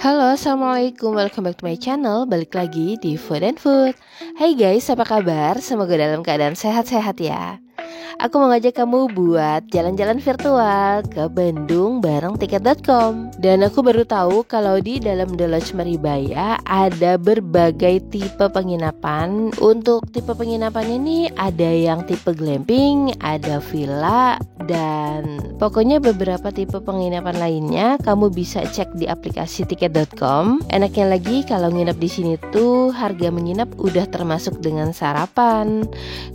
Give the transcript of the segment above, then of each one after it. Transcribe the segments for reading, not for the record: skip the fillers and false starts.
Halo, assalamualaikum, welcome back to my channel. Balik lagi di Food and Food. Hai guys, apa kabar? Semoga dalam keadaan sehat-sehat ya. Aku mau ngajak kamu buat jalan-jalan virtual ke Bandung bareng tiket.com. Dan aku baru tahu kalau di dalam The Lodge Maribaya ada berbagai tipe penginapan. Untuk tipe penginapan ini ada yang tipe glamping, ada villa, dan pokoknya beberapa tipe penginapan lainnya kamu bisa cek di aplikasi tiket.com. Enaknya lagi kalau nginep di sini tuh harga menginap udah termasuk dengan sarapan.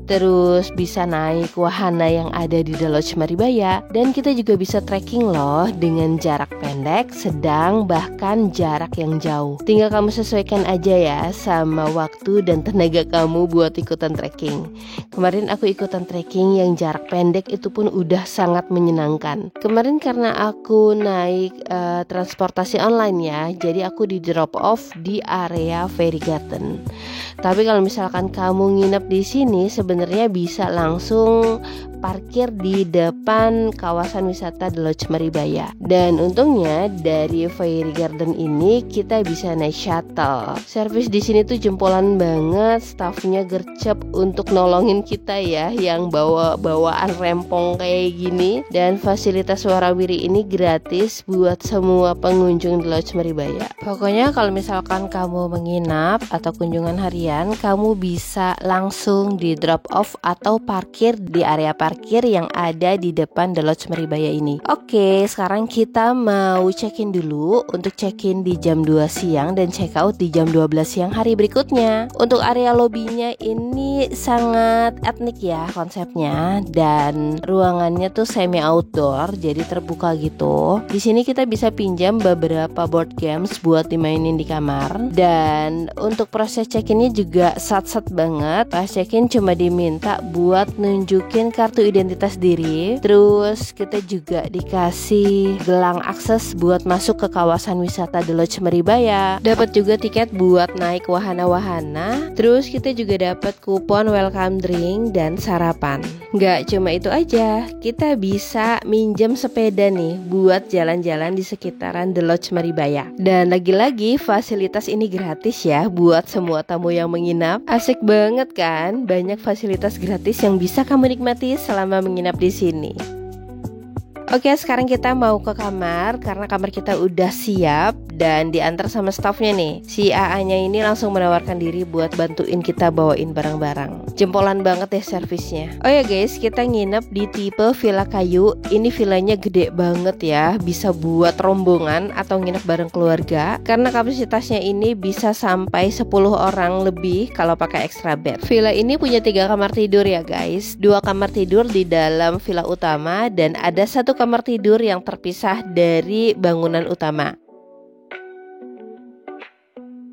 Terus bisa naik wahana yang ada di The Lodge Maribaya, dan kita juga bisa trekking loh dengan jarak pendek, sedang, bahkan jarak yang jauh. Tinggal kamu sesuaikan aja ya sama waktu dan tenaga kamu buat ikutan trekking. Kemarin aku ikutan trekking yang jarak pendek itu pun udah sangat menyenangkan. Kemarin karena aku naik transportasi online ya, jadi aku di drop off di area Fairy Garden. Tapi kalau misalkan kamu nginep di sini sebenarnya bisa langsung parkir di depan kawasan wisata The Lodge Maribaya. Dan untungnya dari Fairy Garden ini kita bisa naik shuttle. Servis di sini tuh jempolan banget, staffnya gercep untuk nolongin kita ya yang bawaan rempong kayak gini. Dan fasilitas warawiri ini gratis buat semua pengunjung The Lodge Maribaya. Pokoknya kalau misalkan kamu menginap atau kunjungan harian, kamu bisa langsung di drop off atau parkir di area parkir yang ada di depan The Lodge Maribaya ini. Oke, sekarang kita mau check-in dulu. Untuk check-in di jam 2 siang dan check out di jam 12 siang hari berikutnya. Untuk area lobbynya ini sangat etnik ya konsepnya, dan ruangannya tuh semi outdoor, jadi terbuka gitu. Di sini kita bisa pinjam beberapa board games buat dimainin di kamar. Dan untuk proses check-innya juga sat-sat banget. Pas check-in cuma diminta buat nunjukin kartu identitas diri. Terus kita juga dikasih gelang akses buat masuk ke kawasan wisata The Lodge Maribaya. Dapat juga tiket buat naik wahana-wahana. Terus kita juga dapat kupon welcome drink dan sarapan. Nggak cuma itu aja, kita bisa minjem sepeda nih buat jalan-jalan di sekitaran The Lodge Maribaya. Dan lagi-lagi fasilitas ini gratis ya buat semua tamu yang menginap. Asik banget kan? Banyak fasilitas gratis yang bisa kamu nikmati selama menginap di sini. Oke, sekarang kita mau ke kamar karena kamar kita udah siap dan diantar sama staffnya nih. Si AA-nya ini langsung menawarkan diri buat bantuin kita bawain barang-barang. Jempolan banget deh servisnya. Oh ya guys, kita nginep di tipe villa kayu. Ini villanya gede banget ya, bisa buat rombongan atau nginep bareng keluarga. Karena kapasitasnya ini bisa sampai 10 orang lebih kalau pakai extra bed. Villa ini punya 3 kamar tidur ya guys. 2 kamar tidur di dalam villa utama dan ada 1 kamar tidur yang terpisah dari bangunan utama.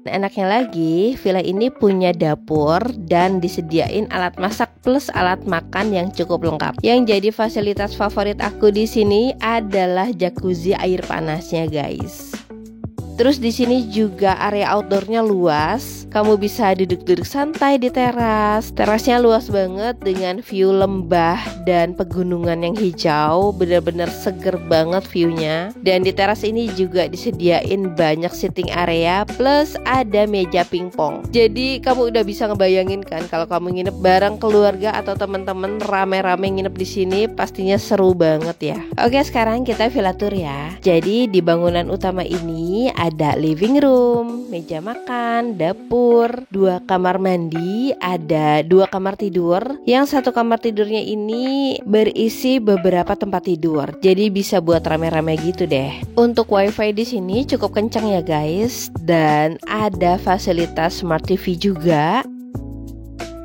Enaknya lagi, villa ini punya dapur dan disediain alat masak plus alat makan yang cukup lengkap. Yang jadi fasilitas favorit aku di sini adalah jacuzzi air panasnya guys. Terus di sini juga area outdoornya luas. Kamu bisa duduk-duduk santai di teras. Terasnya luas banget dengan view lembah dan pegunungan yang hijau. Bener-bener seger banget viewnya. Dan di teras ini juga disediain banyak sitting area plus ada meja pingpong. Jadi kamu udah bisa ngebayangin kan kalau kamu nginep bareng keluarga atau teman-teman rame-rame nginep di sini, pastinya seru banget ya. Oke, sekarang kita villa tour ya. Jadi di bangunan utama ini ada living room, meja makan, dapur, 2 kamar mandi, ada 2 kamar tidur. Yang 1 kamar tidurnya ini berisi beberapa tempat tidur. Jadi bisa buat rame-rame gitu deh. Untuk wifi di sini cukup kencang ya guys, dan ada fasilitas smart TV juga.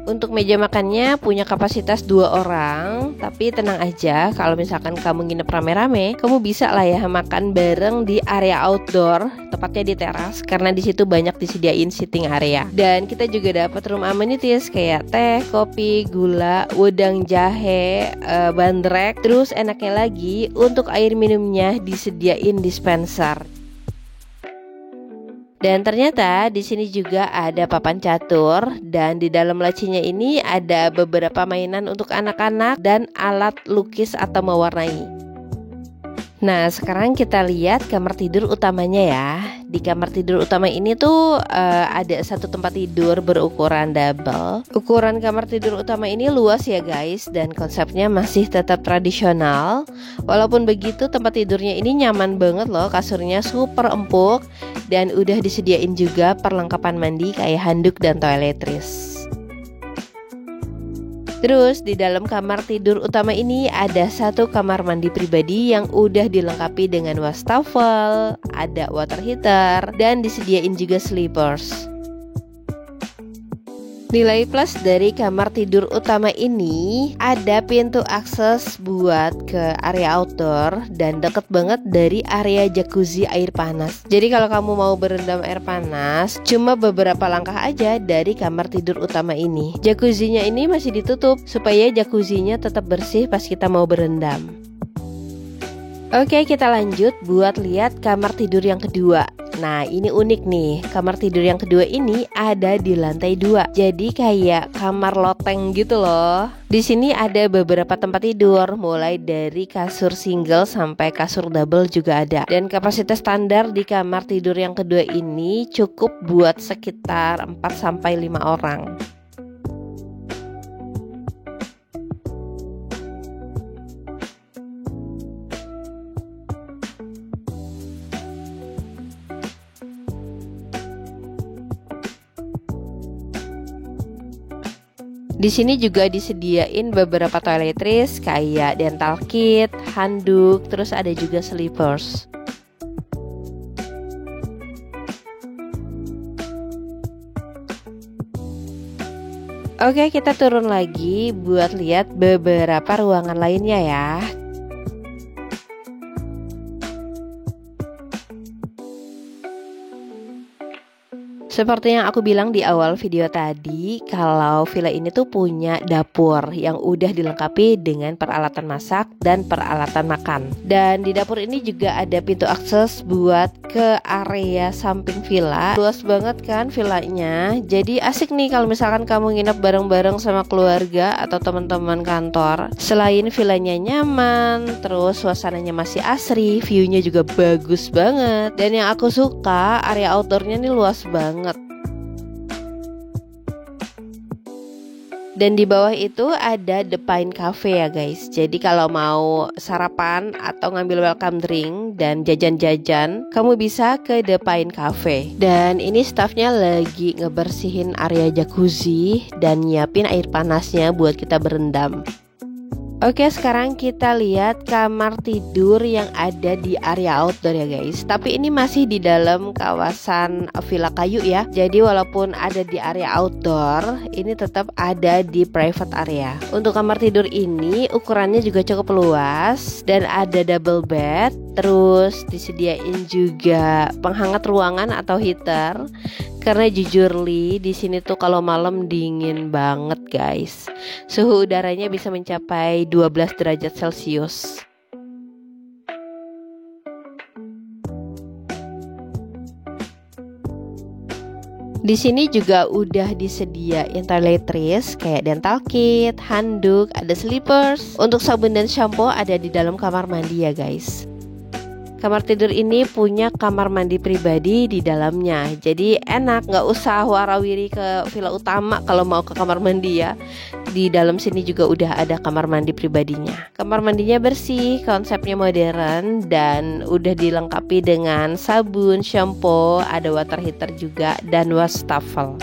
Untuk meja makannya punya kapasitas 2 orang. Tapi tenang aja, kalau misalkan kamu nginep rame-rame, kamu bisa lah ya makan bareng di area outdoor, tepatnya di teras, karena di situ banyak disediain sitting area. Dan kita juga dapat room amenities kayak teh, kopi, gula, wedang jahe, bandrek. Terus enaknya lagi, untuk air minumnya disediain dispenser. Dan ternyata di sini juga ada papan catur, dan di dalam lacinya ini ada beberapa mainan untuk anak-anak dan alat lukis atau mewarnai. Nah, sekarang kita lihat kamar tidur utamanya ya. di kamar tidur utama ini tuh ada satu tempat tidur berukuran double. Ukuran kamar tidur utama ini luas ya guys, dan konsepnya masih tetap tradisional. Walaupun begitu tempat tidurnya ini nyaman banget loh, kasurnya super empuk dan udah disediain juga perlengkapan mandi kayak handuk dan toiletries. Terus di dalam kamar tidur utama ini ada satu kamar mandi pribadi yang udah dilengkapi dengan wastafel, ada water heater, dan disediain juga slippers. Nilai plus dari kamar tidur utama ini ada pintu akses buat ke area outdoor dan deket banget dari area jacuzzi air panas. Jadi kalau kamu mau berendam air panas, cuma beberapa langkah aja dari kamar tidur utama ini. Jacuzzinya ini masih ditutup supaya jacuzzinya tetap bersih pas kita mau berendam. Oke, kita lanjut buat lihat kamar tidur yang kedua. Nah, ini unik nih. Kamar tidur yang kedua ini ada di lantai 2. Jadi kayak kamar loteng gitu loh. Di sini ada beberapa tempat tidur, mulai dari kasur single sampai kasur double juga ada. Dan kapasitas standar di kamar tidur yang kedua ini cukup buat sekitar 4-5 orang. Di sini juga disediain beberapa toiletries kayak dental kit, handuk, terus ada juga slippers. Oke, kita turun lagi buat lihat beberapa ruangan lainnya ya. Seperti yang aku bilang di awal video tadi, kalau villa ini tuh punya dapur yang udah dilengkapi dengan peralatan masak dan peralatan makan. Dan di dapur ini juga ada pintu akses buat ke area samping villa. Luas banget kan villanya. Jadi asik nih kalau misalkan kamu nginep bareng-bareng sama keluarga atau teman-teman kantor. Selain villanya nyaman, terus suasananya masih asri, view-nya juga bagus banget. Dan yang aku suka, area outdoornya nih luas banget. Dan di bawah itu ada The Pine Cafe ya guys. Jadi kalau mau sarapan atau ngambil welcome drink dan jajan-jajan, kamu bisa ke The Pine Cafe. Dan ini staffnya lagi ngebersihin area jacuzzi dan nyiapin air panasnya buat kita berendam. Oke, sekarang kita lihat kamar tidur yang ada di area outdoor ya guys. Tapi ini masih di dalam kawasan villa kayu ya. Jadi walaupun ada di area outdoor, ini tetap ada di private area. Untuk kamar tidur ini ukurannya juga cukup luas dan ada double bed. Terus disediain juga penghangat ruangan atau heater. Karena jujur Li, di sini tuh kalau malam dingin banget guys. Suhu udaranya bisa mencapai 12 derajat Celcius. Di sini juga udah disediain toiletries kayak dental kit, handuk, ada slippers. Untuk sabun dan shampoo ada di dalam kamar mandi ya guys. Kamar tidur ini punya kamar mandi pribadi di dalamnya. Jadi enak, nggak usah warawiri ke villa utama kalau mau ke kamar mandi ya. Di dalam sini juga udah ada kamar mandi pribadinya. Kamar mandinya bersih, konsepnya modern, dan udah dilengkapi dengan sabun, shampoo, ada water heater juga, dan wastafel.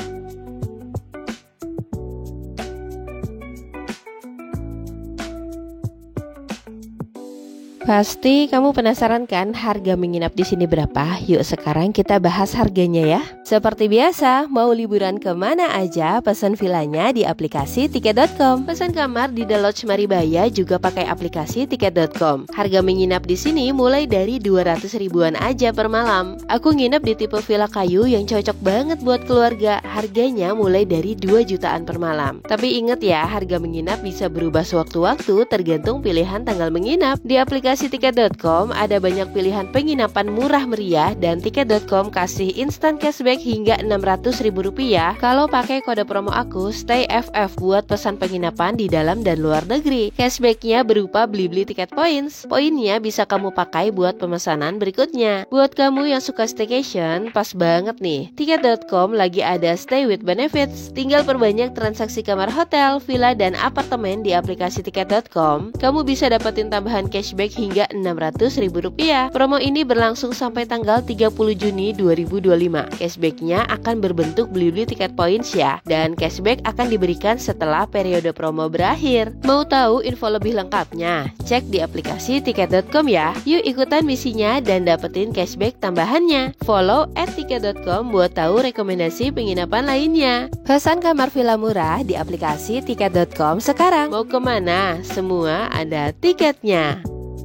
Pasti kamu penasaran kan harga menginap di sini berapa? Yuk sekarang kita bahas harganya ya. Seperti biasa, mau liburan kemana aja, pesan villanya di aplikasi tiket.com. Pesan kamar di The Lodge Maribaya juga pakai aplikasi tiket.com. Harga menginap di sini mulai dari 200 ribuan aja per malam. Aku nginep di tipe villa kayu yang cocok banget buat keluarga. Harganya mulai dari 2 jutaan per malam. Tapi inget ya, harga menginap bisa berubah sewaktu-waktu tergantung pilihan tanggal menginap. Di aplikasi tiket.com ada banyak pilihan penginapan murah meriah dan tiket.com kasih instant cashback hingga Rp600.000 kalau pakai kode promo aku STAYFF buat pesan penginapan di dalam dan luar negeri. Cashbacknya berupa beli-beli tiket points. Poinnya bisa kamu pakai buat pemesanan berikutnya. Buat kamu yang suka staycation, pas banget nih. Tiket.com lagi ada stay with benefits. Tinggal perbanyak transaksi kamar hotel, villa, dan apartemen di aplikasi Tiket.com. Kamu bisa dapetin tambahan cashback hingga Rp600.000. Promo ini berlangsung sampai tanggal 30 Juni 2025. Cashbacknya akan berbentuk beli-beli tiket points ya. Dan cashback akan diberikan setelah periode promo berakhir. Mau tahu info lebih lengkapnya? Cek di aplikasi Tiket.com ya. Yuk ikutan misinya dan dapetin cashback tambahannya. Follow @tiket.com buat tahu rekomendasi penginapan lainnya. Pesan kamar villa murah di aplikasi Tiket.com sekarang. Mau kemana? Semua ada tiketnya.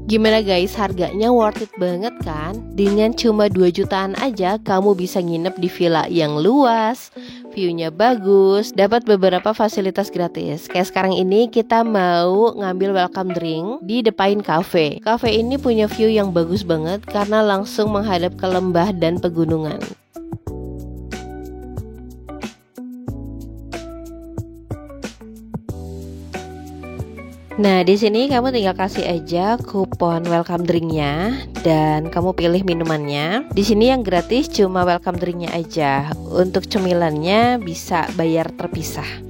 Gimana guys, harganya worth it banget kan? Dengan cuma 2 jutaan aja kamu bisa nginep di villa yang luas, view-nya bagus, dapat beberapa fasilitas gratis. Kayak sekarang ini kita mau ngambil welcome drink di The Pine Cafe. Cafe ini punya view yang bagus banget karena langsung menghadap ke lembah dan pegunungan. Nah, di sini kamu tinggal kasih aja kupon welcome drinknya dan kamu pilih minumannya. Di sini yang gratis cuma welcome drinknya aja. Untuk cemilannya bisa bayar terpisah.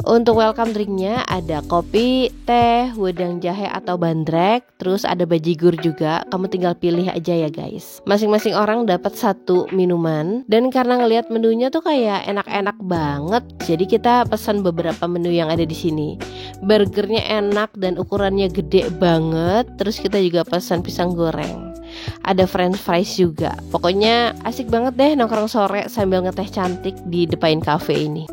Untuk welcome drinknya ada kopi, teh, wedang jahe atau bandrek, terus ada bajigur juga. Kamu tinggal pilih aja ya guys. Masing-masing orang dapat 1 minuman. Dan karena ngelihat menunya tuh kayak enak-enak banget, jadi kita pesan beberapa menu yang ada di sini. Burgernya enak dan ukurannya gede banget. Terus kita juga pesan pisang goreng. Ada french fries juga. Pokoknya asik banget deh nongkrong sore sambil ngeteh cantik di The Pine Cafe ini.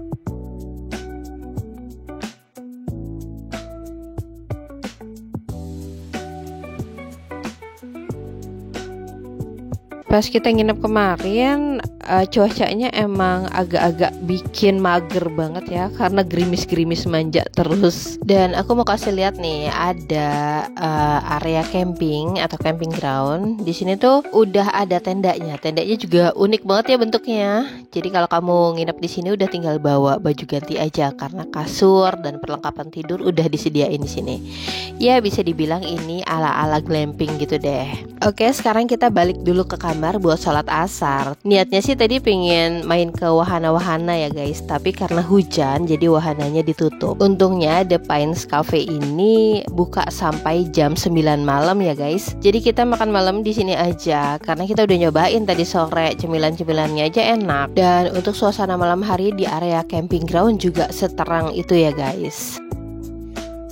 Pas kita nginep kemarin, cuacanya emang agak-agak bikin mager banget ya, karena gerimis-gerimis manja terus. Dan aku mau kasih lihat nih, ada area camping atau camping ground. Di sini tuh udah ada tendanya. Tendanya juga unik banget ya bentuknya. Jadi kalau kamu nginep di sini udah tinggal bawa baju ganti aja, karena kasur dan perlengkapan tidur udah disediain di sini. Ya bisa dibilang ini ala-ala glamping gitu deh. Oke, sekarang kita balik dulu ke kamar buat sholat asar. Niatnya sih tadi pengen main ke wahana-wahana ya guys, tapi karena hujan jadi wahananya ditutup. Untungnya The Pines Cafe ini buka sampai jam 9 malam ya guys. Jadi kita makan malam di sini aja karena kita udah nyobain tadi sore, cemilan-cemilannya aja enak. Dan untuk suasana malam hari di area camping ground juga seterang itu ya guys.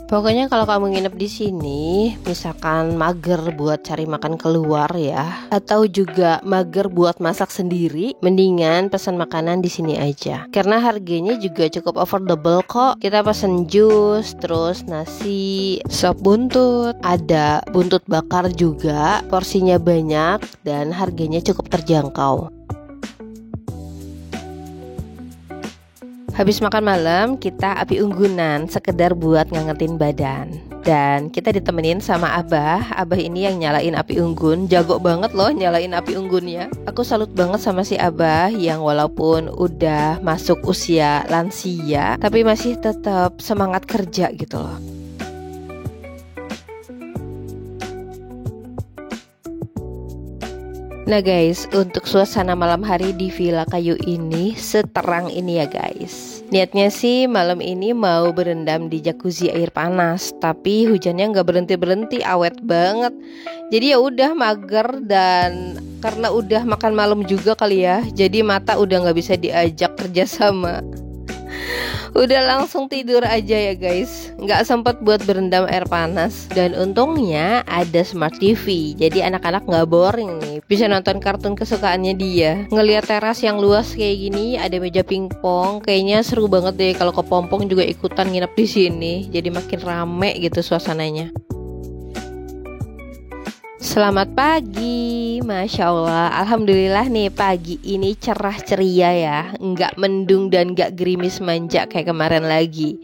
Pokoknya kalau kamu nginep di sini, misalkan mager buat cari makan keluar ya, atau juga mager buat masak sendiri, mendingan pesan makanan di sini aja. Karena harganya juga cukup affordable kok. Kita pesen jus, terus nasi, sop buntut, ada buntut bakar juga, porsinya banyak dan harganya cukup terjangkau. Habis makan malam, kita api unggunan sekedar buat ngangetin badan. Dan kita ditemenin sama Abah. Abah ini yang nyalain api unggun. Jago banget loh nyalain api unggunnya. Aku salut banget sama si Abah yang walaupun udah masuk usia lansia, tapi masih tetap semangat kerja gitu loh. Nah guys, untuk suasana malam hari di Villa Kayu ini seterang ini ya guys. Niatnya sih malam ini mau berendam di jacuzzi air panas, tapi hujannya nggak berhenti-berhenti, awet banget. Jadi ya udah mager, dan karena udah makan malam juga kali ya, jadi mata udah nggak bisa diajak kerja sama. Udah langsung tidur aja ya guys, nggak sempet buat berendam air panas. Dan untungnya ada smart TV, jadi anak-anak nggak boring nih, bisa nonton kartun kesukaannya dia. Ngelihat teras yang luas kayak gini, ada meja pingpong, kayaknya seru banget deh kalau kepompong juga ikutan nginep di sini. Jadi makin rame gitu suasananya. Selamat pagi, Masya Allah. Alhamdulillah nih pagi ini cerah ceria ya, nggak mendung dan nggak gerimis manja kayak kemarin lagi.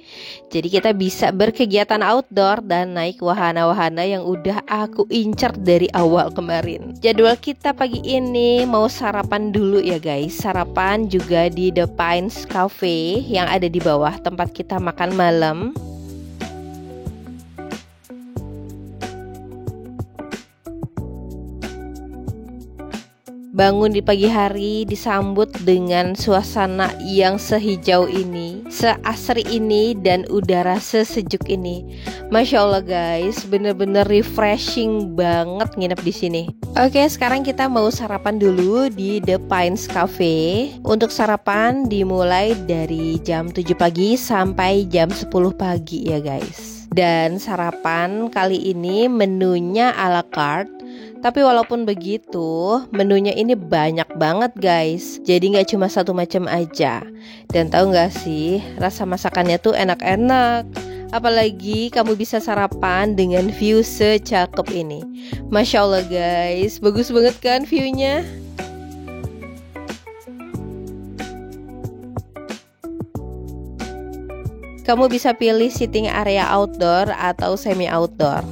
Jadi kita bisa berkegiatan outdoor dan naik wahana-wahana yang udah aku incer dari awal kemarin. Jadwal kita pagi ini mau sarapan dulu ya guys. Sarapan juga di The Pines Cafe yang ada di bawah tempat kita makan malam. Bangun di pagi hari disambut dengan suasana yang sehijau ini, seasri ini, dan udara sesejuk ini. Masya Allah guys, bener-bener refreshing banget nginep di sini. Oke, sekarang kita mau sarapan dulu di The Pines Cafe. Untuk sarapan dimulai dari jam 7 pagi sampai jam 10 pagi ya guys. Dan sarapan kali ini menunya a la carte. Tapi walaupun begitu, menunya ini banyak banget guys. Jadi gak cuma satu macam aja. Dan tahu gak sih, rasa masakannya tuh enak-enak. Apalagi kamu bisa sarapan dengan view secakep ini. Masya Allah guys, bagus banget kan viewnya? Kamu bisa pilih sitting area outdoor atau semi outdoor.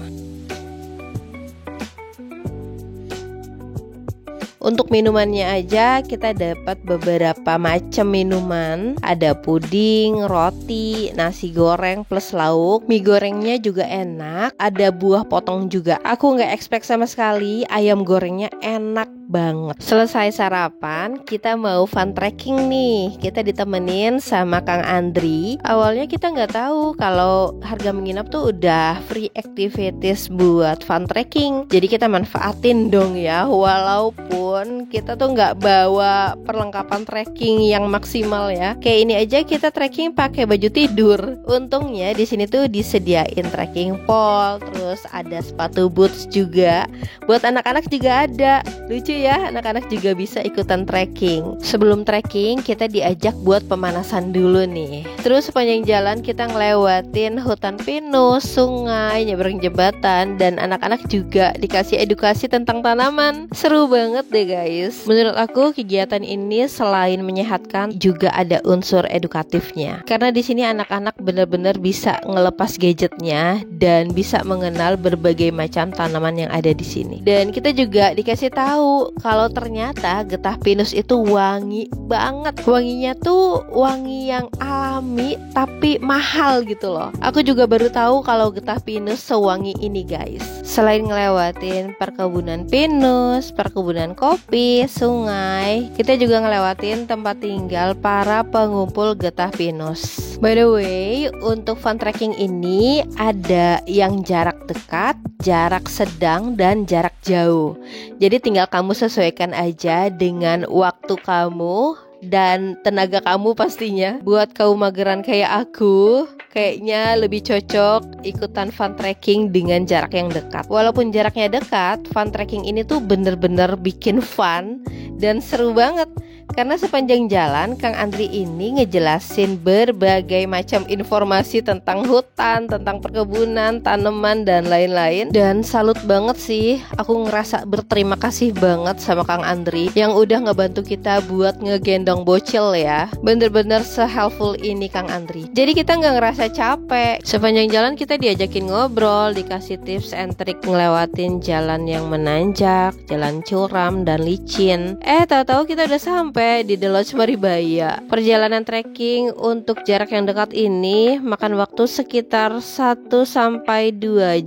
Untuk minumannya aja kita dapat beberapa macam minuman. Ada puding, roti, nasi goreng plus lauk. Mie gorengnya juga enak. Ada buah potong juga. Aku nggak expect sama sekali, ayam gorengnya enak banget. Selesai sarapan, kita mau fun trekking nih. Kita ditemenin sama Kang Andri. Awalnya kita nggak tahu kalau harga menginap tuh udah free activities buat fun trekking. Jadi kita manfaatin dong ya, walaupun kita tuh nggak bawa perlengkapan trekking yang maksimal ya. Kayak ini aja kita trekking pakai baju tidur. Untungnya di sini tuh disediain trekking pole, terus ada sepatu boots juga. Buat anak-anak juga ada. Lucu ya, anak-anak juga bisa ikutan trekking. Sebelum trekking kita diajak buat pemanasan dulu nih. Terus sepanjang jalan kita ngelewatin hutan pinus, sungai, nyebrang jembatan, dan anak-anak juga dikasih edukasi tentang tanaman. Seru banget deh guys. Menurut aku kegiatan ini selain menyehatkan juga ada unsur edukatifnya. Karena di sini anak-anak benar-benar bisa ngelepas gadgetnya dan bisa mengenal berbagai macam tanaman yang ada di sini. Dan kita juga dikasih tahu kalau ternyata getah pinus itu wangi banget. Wanginya tuh wangi yang alami tapi mahal gitu loh. Aku juga baru tahu kalau getah pinus sewangi ini guys. Selain ngelewatin perkebunan pinus, perkebunan kopi, sungai, kita juga ngelewatin tempat tinggal para pengumpul getah pinus. By the way, untuk fun trekking ini ada yang jarak dekat, jarak sedang, dan jarak jauh. Jadi tinggal kamu sesuaikan aja dengan waktu kamu dan tenaga kamu pastinya. Buat kaum mageran kayak aku, kayaknya lebih cocok ikutan fun trekking dengan jarak yang dekat. Walaupun jaraknya dekat, fun trekking ini tuh bener-bener bikin fun dan seru banget. Karena sepanjang jalan Kang Andri ini ngejelasin berbagai macam informasi tentang hutan, tentang perkebunan, tanaman, dan lain-lain. Dan salut banget sih, aku ngerasa berterima kasih banget sama Kang Andri yang udah ngebantu kita buat ngegendong bocil ya. Bener-bener se-helpful ini Kang Andri. Jadi kita nggak ngerasa capek. Sepanjang jalan kita diajakin ngobrol, dikasih tips and trik ngelewatin jalan yang menanjak, jalan curam dan licin. Tahu-tahu kita udah sampai di The Lodge Maribaya. Perjalanan trekking untuk jarak yang dekat ini makan waktu sekitar 1-2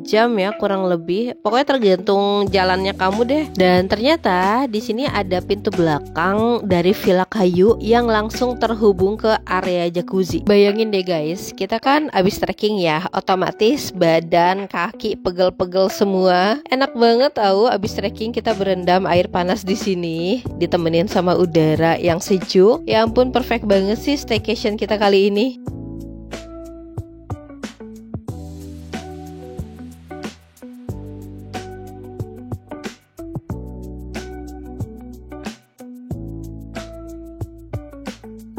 jam ya, kurang lebih. Pokoknya tergantung jalannya kamu deh. Dan ternyata di sini ada pintu belakang dari Villa Kayu yang langsung terhubung ke area jacuzzi. Bayangin deh guys, kita kan abis trekking ya, otomatis badan, kaki pegel-pegel semua. Enak banget tahu abis trekking kita berendam air panas di sini, ditemenin sama udara yang sejuk. Ya ampun, perfect banget sih staycation kita kali ini.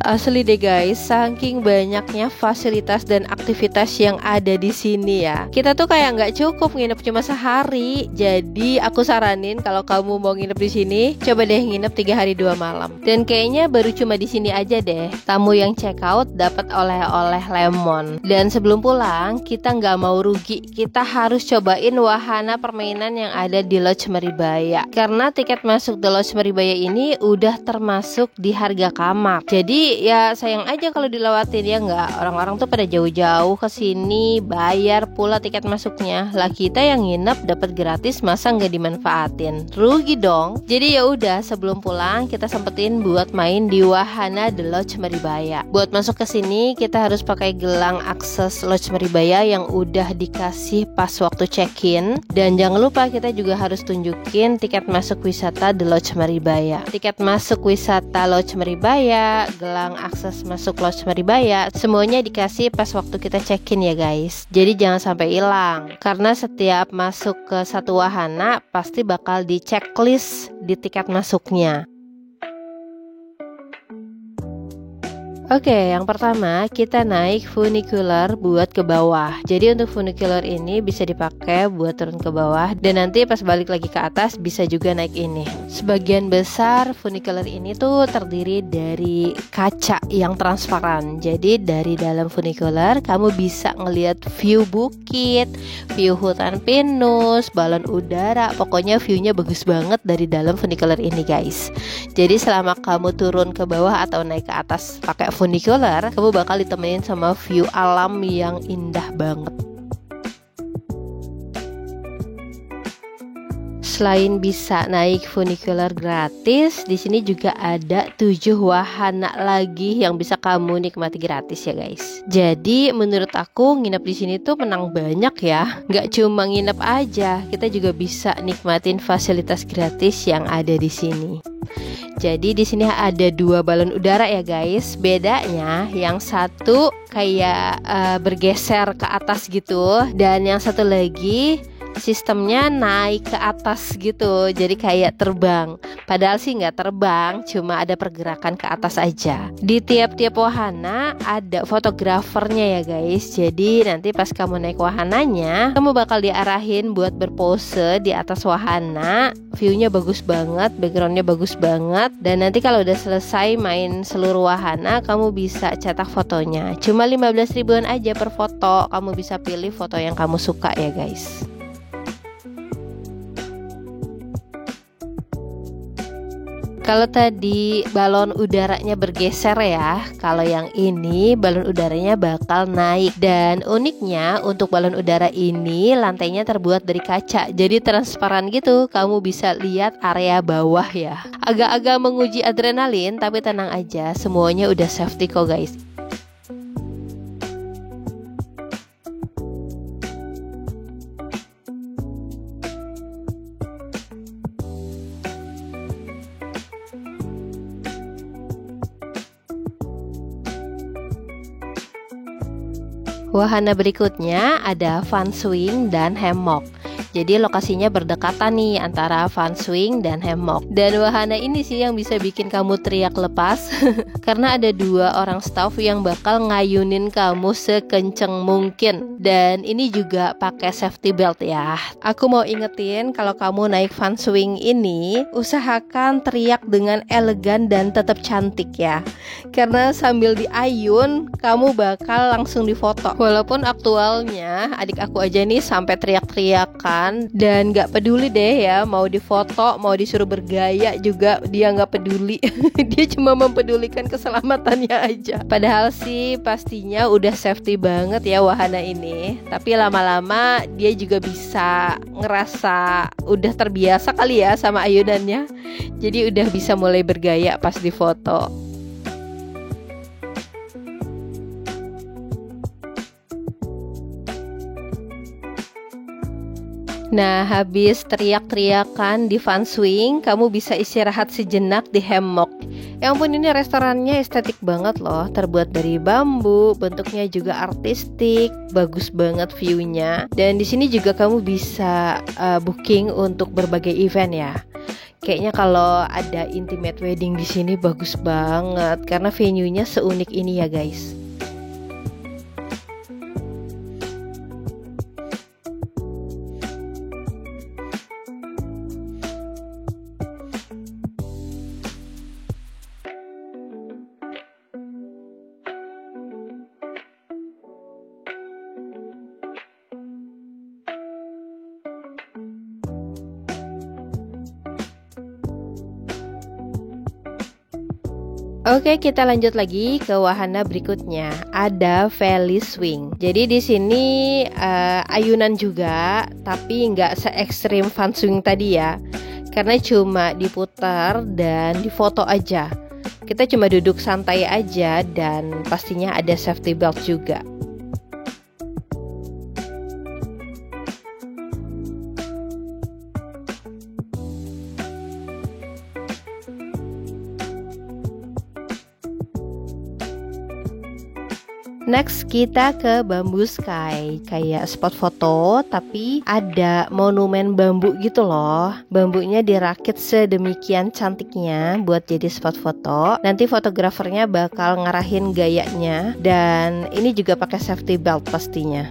Asli deh guys, saking banyaknya fasilitas dan aktivitas yang ada di sini ya. Kita tuh kayak nggak cukup nginep cuma sehari. Jadi aku saranin kalau kamu mau nginep di sini, coba deh nginep 3 hari 2 malam. Dan kayaknya baru cuma di sini aja deh. Tamu yang check out dapat oleh-oleh lemon. Dan sebelum pulang, kita nggak mau rugi. Kita harus cobain wahana permainan yang ada di Lodge Maribaya. Karena tiket masuk di Lodge Maribaya ini udah termasuk di harga kamar. Jadi ya sayang aja kalau dilewatin, ya nggak? Orang-orang tuh pada jauh-jauh ke sini bayar pula tiket masuknya. Lah kita yang nginep dapat gratis, masa nggak dimanfaatin? Rugi dong. Jadi ya udah, sebelum pulang kita sempetin buat main di wahana The Lodge Maribaya. Buat masuk ke sini kita harus pakai gelang akses Lodge Maribaya yang udah dikasih pas waktu check-in. Dan jangan lupa kita juga harus tunjukin tiket masuk wisata The Lodge Maribaya. Tiket masuk wisata Lodge Maribaya, gelang akses masuk Lodge Maribaya, semuanya dikasih pas waktu kita check-in ya guys. Jadi jangan sampai hilang, karena setiap masuk ke satu wahana pasti bakal di checklist di tiket masuknya. Oke, yang pertama kita naik funicular buat ke bawah. Jadi untuk funicular ini bisa dipakai buat turun ke bawah, dan nanti pas balik lagi ke atas bisa juga naik ini. Sebagian besar funicular ini tuh terdiri dari kaca yang transparan. Jadi dari dalam funicular kamu bisa ngelihat view bukit, view hutan pinus, balon udara. Pokoknya viewnya bagus banget dari dalam funicular ini guys. Jadi selama kamu turun ke bawah atau naik ke atas pakai funicular, kamu bakal ditemenin sama view alam yang indah banget. Selain bisa naik funicular gratis, di sini juga ada 7 wahana lagi yang bisa kamu nikmati gratis ya guys. Jadi menurut aku nginep di sini tuh menang banyak ya. Nggak cuma nginep aja, kita juga bisa nikmatin fasilitas gratis yang ada di sini. Jadi di sini ada 2 balon udara ya guys. Bedanya yang satu kayak bergeser ke atas gitu, dan yang satu lagi sistemnya naik ke atas gitu. Jadi kayak terbang. Padahal sih nggak terbang, cuma ada pergerakan ke atas aja. Di tiap-tiap wahana ada fotografernya ya guys. Jadi nanti pas kamu naik wahananya, kamu bakal diarahin buat berpose di atas wahana. Viewnya bagus banget, backgroundnya bagus banget. Dan nanti kalau udah selesai main seluruh wahana, kamu bisa cetak fotonya. Cuma 15 ribuan aja per foto. Kamu bisa pilih foto yang kamu suka ya guys. Kalau tadi balon udaranya bergeser ya, kalau yang ini balon udaranya bakal naik. Dan uniknya untuk balon udara ini lantainya terbuat dari kaca, jadi transparan gitu, kamu bisa lihat area bawah ya. Agak-agak menguji adrenalin, tapi tenang aja, semuanya udah safety kok guys. Wahana berikutnya ada fun swing dan hammock. Jadi lokasinya berdekatan nih antara fun swing dan hammock. Dan wahana ini sih yang bisa bikin kamu teriak lepas karena ada 2 orang staff yang bakal ngayunin kamu sekenceng mungkin. Dan ini juga pakai safety belt ya. Aku mau ingetin, kalau kamu naik fun swing ini, usahakan teriak dengan elegan dan tetap cantik ya. Karena sambil diayun, kamu bakal langsung difoto. Walaupun aktualnya adik aku aja nih sampai teriak-teriakan, dan gak peduli deh ya, mau difoto, mau disuruh bergaya juga dia gak peduli. Dia cuma mempedulikan keselamatannya aja. Padahal sih pastinya udah safety banget ya wahana ini. Tapi lama-lama dia juga bisa ngerasa udah terbiasa kali ya sama ayunannya. Jadi udah bisa mulai bergaya pas difoto. Nah, habis teriak-teriakan di fun swing, kamu bisa istirahat sejenak di hammock. Ya ampun, ini restorannya estetik banget loh. Terbuat dari bambu, bentuknya juga artistik, bagus banget viewnya. Dan di sini juga kamu bisa booking untuk berbagai event ya. Kayaknya kalau ada intimate wedding di sini bagus banget karena venue-nya seunik ini ya guys. Oke, kita lanjut lagi ke wahana berikutnya. Ada Valley Swing. Jadi di sini ayunan juga, tapi nggak se ekstrim fun swing tadi ya. Karena cuma diputar dan difoto aja. Kita cuma duduk santai aja dan pastinya ada safety belt juga. Next kita ke Bamboo Sky, kayak spot foto tapi ada monumen bambu gitu loh. Bambunya dirakit sedemikian cantiknya buat jadi spot foto. Nanti fotografernya bakal ngarahin gayanya dan ini juga pakai safety belt pastinya.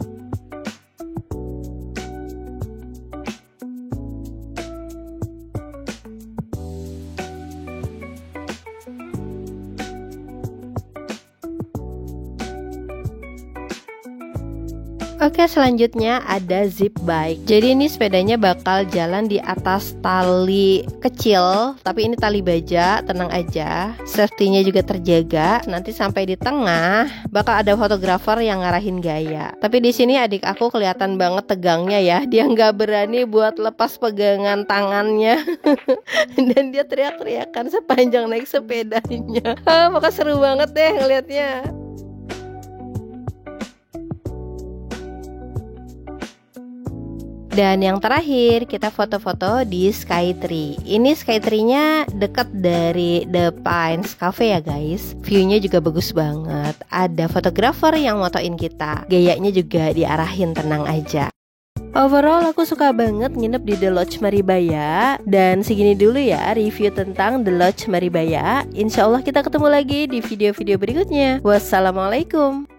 Oke, selanjutnya ada zip bike. Jadi ini sepedanya bakal jalan di atas tali kecil, tapi ini tali baja, tenang aja. Safety-nya juga terjaga. Nanti sampai di tengah bakal ada fotografer yang ngarahin gaya. Tapi di sini adik aku kelihatan banget tegangnya ya. Dia nggak berani buat lepas pegangan tangannya. Dan dia teriak-teriakan sepanjang naik sepedanya. Maka seru banget deh ngeliatnya. Dan yang terakhir kita foto-foto di Skytree. Ini Skytree-nya dekat dari The Pines Cafe ya guys. View-nya juga bagus banget. Ada fotografer yang motoin kita. Gayanya juga diarahin, tenang aja. Overall aku suka banget nginep di The Lodge Maribaya. Dan segini dulu ya review tentang The Lodge Maribaya. Insya Allah kita ketemu lagi di video-video berikutnya. Wassalamualaikum.